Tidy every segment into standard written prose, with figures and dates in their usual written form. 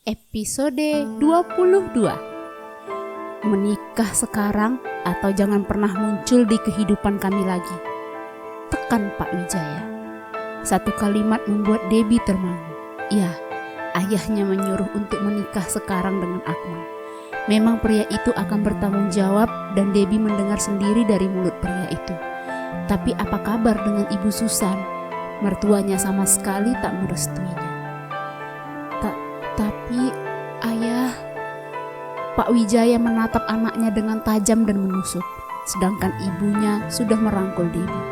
Episode 22. Menikah sekarang atau jangan pernah muncul di kehidupan kami lagi. Tekan Pak Wijaya. Satu kalimat membuat Debbie termangu. Ya, ayahnya menyuruh untuk menikah sekarang dengan Akmal. Memang pria itu akan bertanggung jawab dan Debbie mendengar sendiri dari mulut pria itu. Tapi apa kabar dengan Ibu Susan? Mertuanya sama sekali tak merestuinya. Tapi ayah, Pak Wijaya menatap anaknya dengan tajam dan menusuk, sedangkan ibunya sudah merangkul Debbie.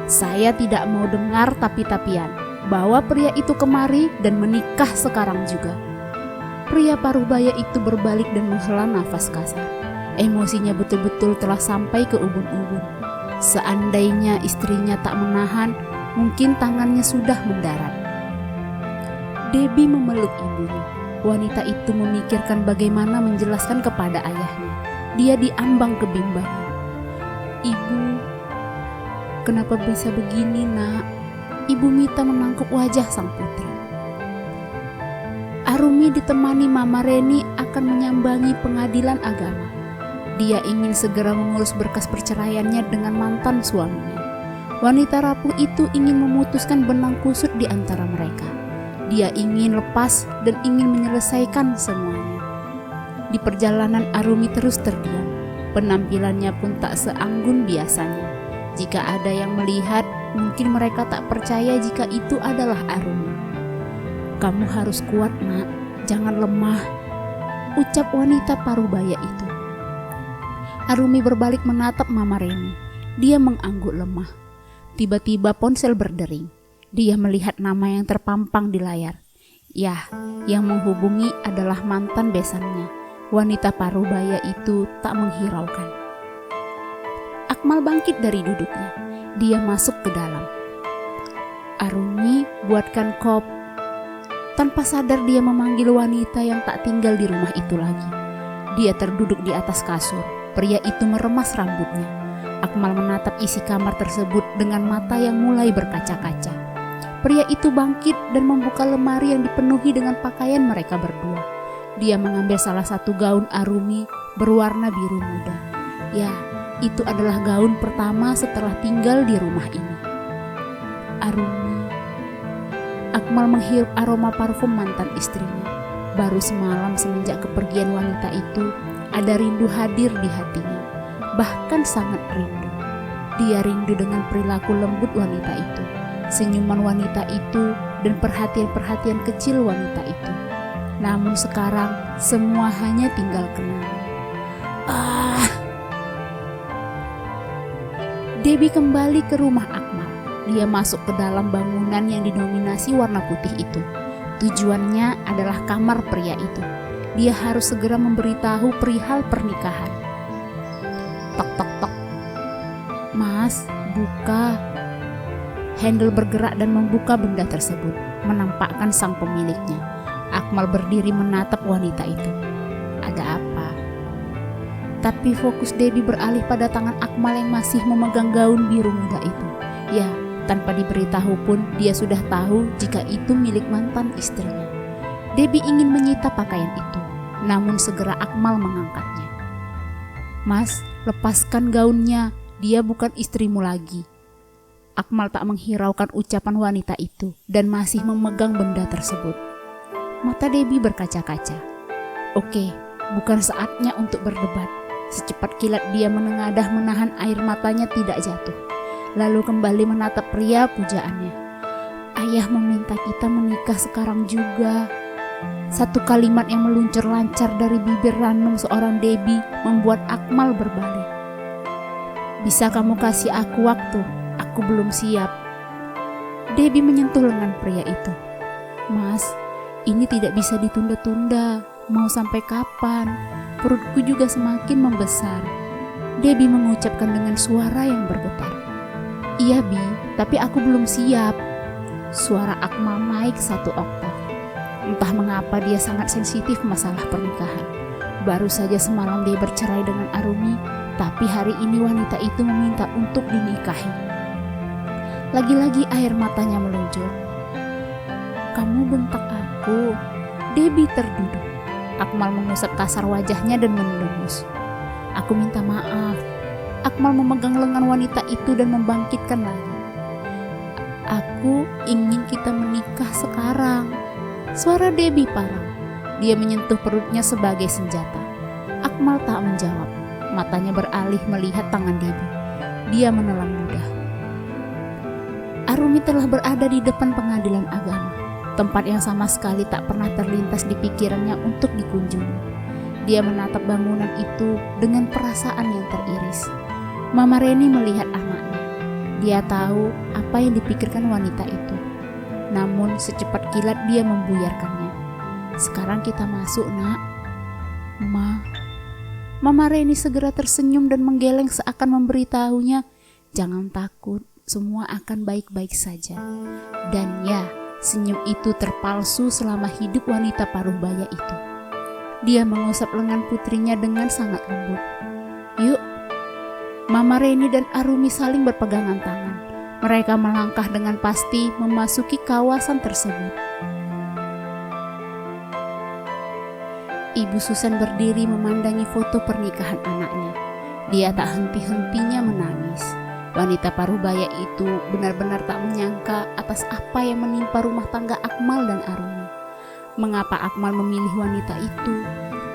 Saya tidak mau dengar tapi-tapian. Bawa pria itu kemari dan menikah sekarang juga. Pria parubaya itu berbalik dan menghela nafas kasar. Emosinya betul-betul telah sampai ke ubun-ubun. Seandainya istrinya tak menahan, mungkin tangannya sudah mendarat. Debbie memeluk ibunya. Wanita itu memikirkan bagaimana menjelaskan kepada ayahnya. Dia diambang kebimbangan. Ibu, kenapa bisa begini, nak? Ibu Mita menangkap wajah sang putri. Arumi ditemani Mama Reni akan menyambangi pengadilan agama. Dia ingin segera mengurus berkas perceraiannya dengan mantan suaminya. Wanita rapuh itu ingin memutuskan benang kusut di antara mereka. Dia ingin lepas dan ingin menyelesaikan semuanya. Di perjalanan Arumi terus terdiam. Penampilannya pun tak seanggun biasanya. Jika ada yang melihat, mungkin mereka tak percaya jika itu adalah Arumi. Kamu harus kuat, nak. Jangan lemah, ucap wanita parubaya itu. Arumi berbalik menatap Mama Reni. Dia mengangguk lemah. Tiba-tiba ponsel berdering. Dia melihat nama yang terpampang di layar. Yah, yang menghubungi adalah mantan besannya. Wanita parubaya itu tak menghiraukan. Akmal bangkit dari duduknya. Dia masuk ke dalam. Arumi, buatkan kop. Tanpa sadar dia memanggil wanita yang tak tinggal di rumah itu lagi. Dia terduduk di atas kasur. Pria itu meremas rambutnya. Akmal menatap isi kamar tersebut dengan mata yang mulai berkaca-kaca. Pria itu bangkit dan membuka lemari yang dipenuhi dengan pakaian mereka berdua. Dia mengambil salah satu gaun Arumi berwarna biru muda. Ya, itu adalah gaun pertama setelah tinggal di rumah ini. Arumi. Akmal menghirup aroma parfum mantan istrinya. Baru semalam semenjak kepergian wanita itu, ada rindu hadir di hatinya. Bahkan sangat rindu. Dia rindu dengan perilaku lembut wanita itu, senyuman wanita itu, dan perhatian-perhatian kecil wanita itu. Namun sekarang semua hanya tinggal kenangan. Debbie kembali ke rumah Akmal. Dia masuk ke dalam bangunan yang didominasi warna putih itu. Tujuannya adalah kamar pria itu. Dia harus segera memberitahu perihal pernikahan. Tok tok tok. Mas, buka. Handle bergerak dan membuka benda tersebut, menampakkan sang pemiliknya. Akmal berdiri menatap wanita itu. Ada apa? Tapi fokus Debbie beralih pada tangan Akmal yang masih memegang gaun biru muda itu. Ya, tanpa diberitahu pun dia sudah tahu jika itu milik mantan istrinya. Debbie ingin menyita pakaian itu, namun segera Akmal mengangkatnya. Mas, lepaskan gaunnya, dia bukan istrimu lagi. Akmal tak menghiraukan ucapan wanita itu dan masih memegang benda tersebut. Mata Debbie berkaca-kaca. Oke, bukan saatnya untuk berdebat. Secepat kilat dia menengadah menahan air matanya tidak jatuh. Lalu kembali menatap pria pujaannya. Ayah meminta kita menikah sekarang juga. Satu kalimat yang meluncur lancar dari bibir ranum seorang Debbie membuat Akmal berbalik. Bisa kamu kasih aku waktu? Aku belum siap. Debbie menyentuh lengan pria itu. Mas, ini tidak bisa ditunda-tunda. Mau sampai kapan? Perutku juga semakin membesar. Debbie mengucapkan dengan suara yang bergetar. Iya Bi, tapi aku belum siap. Suara Akmal naik 1 oktav. Entah mengapa dia sangat sensitif masalah pernikahan. Baru saja semalam dia bercerai dengan Arumi, tapi hari ini wanita itu meminta untuk dinikahi. Lagi-lagi air matanya meluncur. Kamu bentak aku, Debbie terduduk. Akmal mengusap kasar wajahnya dan mendengus. "Aku minta maaf." Akmal memegang lengan wanita itu dan membangkitkan lagi. "Aku ingin kita menikah sekarang." Suara Debbie parau. Dia menyentuh perutnya sebagai senjata. Akmal tak menjawab. Matanya beralih melihat tangan Debbie. Dia menelan ludah. Arumi telah berada di depan pengadilan agama, tempat yang sama sekali tak pernah terlintas di pikirannya untuk dikunjungi. Dia menatap bangunan itu dengan perasaan yang teriris. Mama Reni melihat anaknya. Dia tahu apa yang dipikirkan wanita itu. Namun secepat kilat dia membuyarkannya. "Sekarang kita masuk, Nak." Mama Reni segera tersenyum dan menggeleng seakan memberitahunya, "Jangan takut, semua akan baik-baik saja." Dan ya, senyum itu terpalsu selama hidup wanita paruh baya itu. Dia mengusap lengan putrinya dengan sangat lembut. "Yuk." Mama Reni dan Arumi saling berpegangan tangan. Mereka melangkah dengan pasti memasuki kawasan tersebut. Ibu Susan berdiri memandangi foto pernikahan anaknya. Dia tak henti-hentinya menangis. Wanita paruh baya itu benar-benar tak menyangka atas apa yang menimpa rumah tangga Akmal dan Arumi. Mengapa Akmal memilih wanita itu?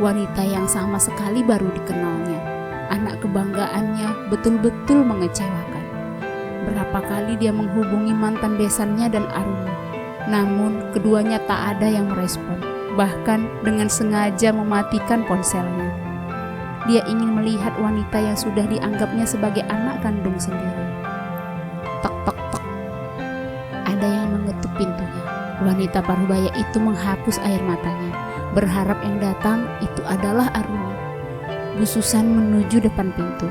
Wanita yang sama sekali baru dikenalnya. Anak kebanggaannya betul-betul mengecewakan. Berapa kali dia menghubungi mantan besannya dan Arumi, namun keduanya tak ada yang merespon. Bahkan dengan sengaja mematikan ponselnya. Dia ingin melihat wanita yang sudah dianggapnya sebagai anak kandung sendiri. Tok tok tok. Ada yang mengetuk pintunya. Wanita paruh baya itu menghapus air matanya, berharap yang datang itu adalah Arumi. Bu Susan menuju depan pintu.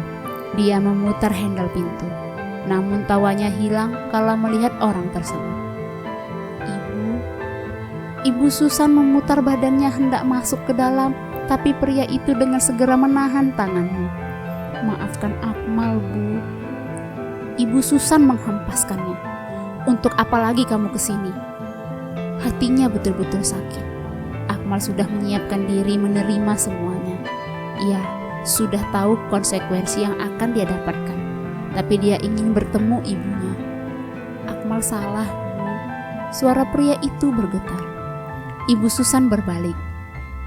Dia memutar handle pintu. Namun tawanya hilang kala melihat orang tersebut. Ibu Susan memutar badannya hendak masuk ke dalam, tapi pria itu dengan segera menahan tangannya. "Maafkan Akmal, Bu." Ibu Susan menghempaskannya. "Untuk apa lagi kamu kesini?" Hatinya betul-betul sakit. Akmal sudah menyiapkan diri menerima semuanya. Ia sudah tahu konsekuensi yang akan dia dapatkan, tapi dia ingin bertemu ibunya. "Akmal salah, Bu." Suara pria itu bergetar. Ibu Susan berbalik.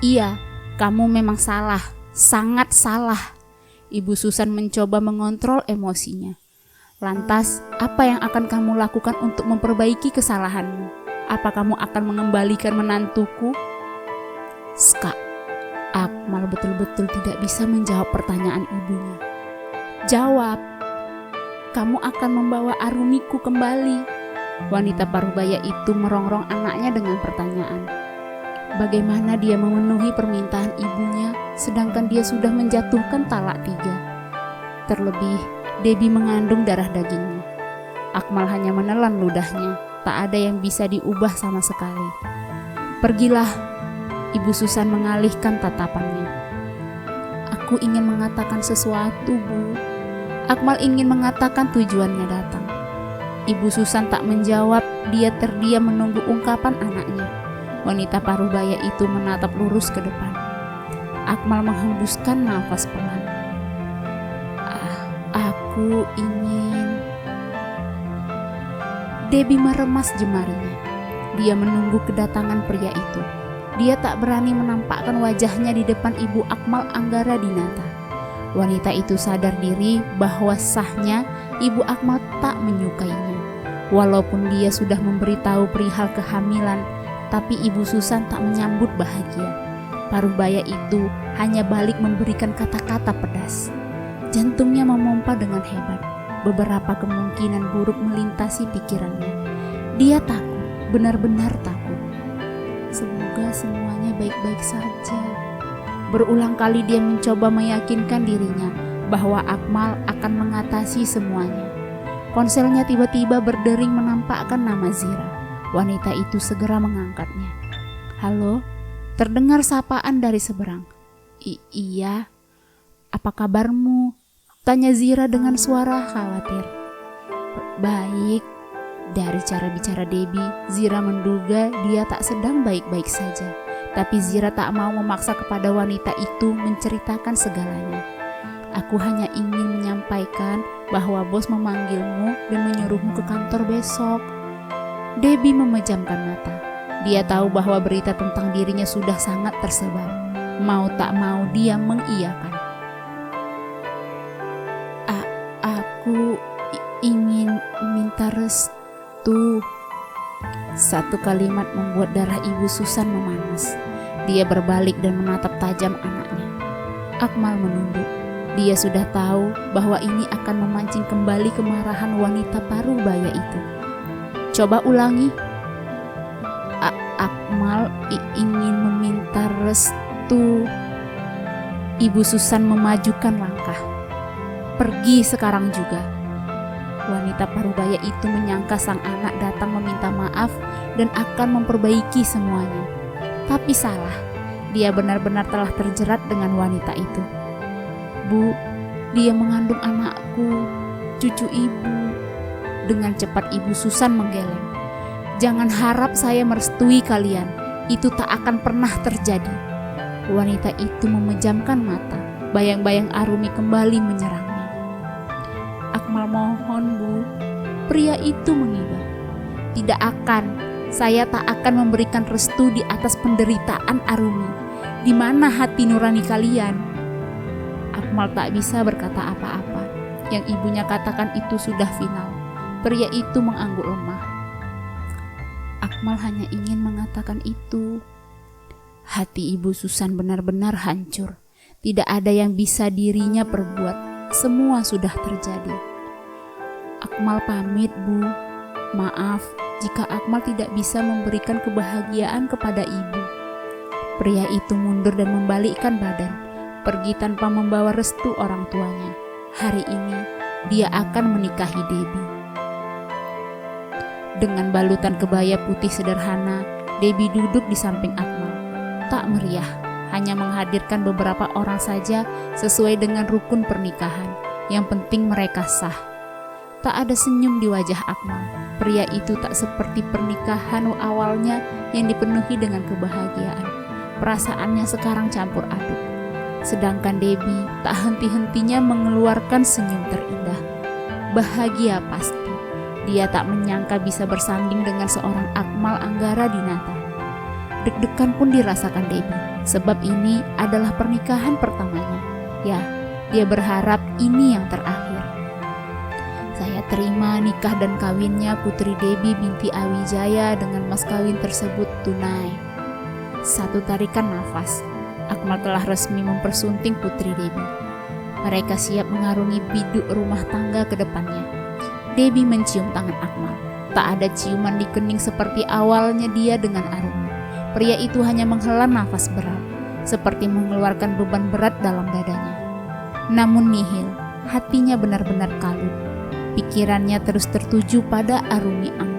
"Iya, kamu memang salah, sangat salah." Ibu Susan mencoba mengontrol emosinya. "Lantas, apa yang akan kamu lakukan untuk memperbaiki kesalahanmu? Apa kamu akan mengembalikan menantuku?" "Ska." Akmal betul-betul tidak bisa menjawab pertanyaan ibunya. "Jawab. Kamu akan membawa Arumiku kembali." Wanita paruh-baya itu merongrong anaknya dengan pertanyaan. Bagaimana dia memenuhi permintaan ibunya sedangkan dia sudah menjatuhkan talak 3. Terlebih Debbie mengandung darah dagingnya. Akmal hanya menelan ludahnya. Tak ada yang bisa diubah sama sekali. "Pergilah." Ibu Susan mengalihkan tatapannya. "Aku ingin mengatakan sesuatu, Bu." Akmal ingin mengatakan tujuannya datang. Ibu Susan tak menjawab. Dia terdiam menunggu ungkapan anaknya. Wanita paruh-baya itu menatap lurus ke depan. Akmal menghembuskan nafas pelan. Aku ingin." Debbie meremas jemarinya. Dia menunggu kedatangan pria itu. Dia tak berani menampakkan wajahnya di depan ibu Akmal Anggara Dinata. Wanita itu sadar diri bahwa sahnya ibu Akmal tak menyukainya. Walaupun dia sudah memberitahu perihal kehamilan, tapi Ibu Susan tak menyambut bahagia. Paruh-baya itu hanya balik memberikan kata-kata pedas. Jantungnya memompa dengan hebat. Beberapa kemungkinan buruk melintasi pikirannya. Dia takut, benar-benar takut. Semoga semuanya baik-baik saja. Berulang kali dia mencoba meyakinkan dirinya bahwa Akmal akan mengatasi semuanya. Ponselnya tiba-tiba berdering menampakkan nama Zira. Wanita itu segera mengangkatnya. "Halo?" Terdengar sapaan dari seberang. Iya. "Apa kabarmu?" tanya Zira dengan suara khawatir. "Baik." Dari cara bicara Debbie, Zira menduga dia tak sedang baik-baik saja. Tapi Zira tak mau memaksa kepada wanita itu menceritakan segalanya. Aku hanya ingin menyampaikan bahwa bos memanggilmu dan menyuruhmu ke kantor besok. Debbie memejamkan mata. Dia tahu bahwa berita tentang dirinya sudah sangat tersebar. Mau tak mau dia mengiyakan. Aku ingin minta restu. Satu kalimat membuat darah Ibu Susan memanas. Dia berbalik dan menatap tajam anaknya. Akmal menunduk. Dia sudah tahu bahwa ini akan memancing kembali kemarahan wanita parubaya itu. Coba ulangi. Akmal ingin meminta restu. Ibu Susan memajukan langkah. Pergi sekarang juga. Wanita parubaya itu menyangka sang anak datang meminta maaf dan akan memperbaiki semuanya. Tapi salah, dia benar-benar telah terjerat dengan wanita itu. Bu, dia mengandung anakku, cucu ibu. Dengan cepat Ibu Susan menggeleng. Jangan harap saya merestui kalian, itu tak akan pernah terjadi. Wanita itu memejamkan mata, bayang-bayang Arumi kembali menyerangnya. Akmal mohon Bu, pria itu mengiba. Tidak akan, saya tak akan memberikan restu di atas penderitaan Arumi. Di mana hati nurani kalian? Akmal tak bisa berkata apa-apa. Yang ibunya katakan itu sudah final. Pria itu mengangguk lemah. Akmal hanya ingin mengatakan itu. Hati Ibu Susan benar-benar hancur. Tidak ada yang bisa dirinya perbuat. Semua sudah terjadi. Akmal pamit, Bu. Maaf jika Akmal tidak bisa memberikan kebahagiaan kepada ibu. Pria itu mundur dan membalikkan badan, pergi tanpa membawa restu orang tuanya. Hari ini dia akan menikahi Debbie. Dengan balutan kebaya putih sederhana, Debbie duduk di samping Akmal. Tak meriah, hanya menghadirkan beberapa orang saja sesuai dengan rukun pernikahan. Yang penting mereka sah. Tak ada senyum di wajah Akmal. Pria itu tak seperti pernikahan awalnya yang dipenuhi dengan kebahagiaan. Perasaannya sekarang campur aduk. Sedangkan Debbie tak henti-hentinya mengeluarkan senyum terindah. Bahagia pasti. Dia tak menyangka bisa bersanding dengan seorang Akmal Anggara Dinata. Deg-degan pun dirasakan Debbie, sebab ini adalah pernikahan pertamanya. Ya, dia berharap ini yang terakhir. Saya terima nikah dan kawinnya Putri Debbie binti Awijaya dengan mas kawin tersebut tunai. Satu tarikan nafas, Akmal telah resmi mempersunting Putri Debbie. Mereka siap mengarungi biduk rumah tangga ke depannya. Debbie mencium tangan Akmal. Tak ada ciuman di kening seperti awalnya dia dengan Arumi. Pria itu hanya menghela nafas berat, seperti mengeluarkan beban berat dalam dadanya. Namun nihil, hatinya benar-benar kalut. Pikirannya terus tertuju pada Arumi Anggara.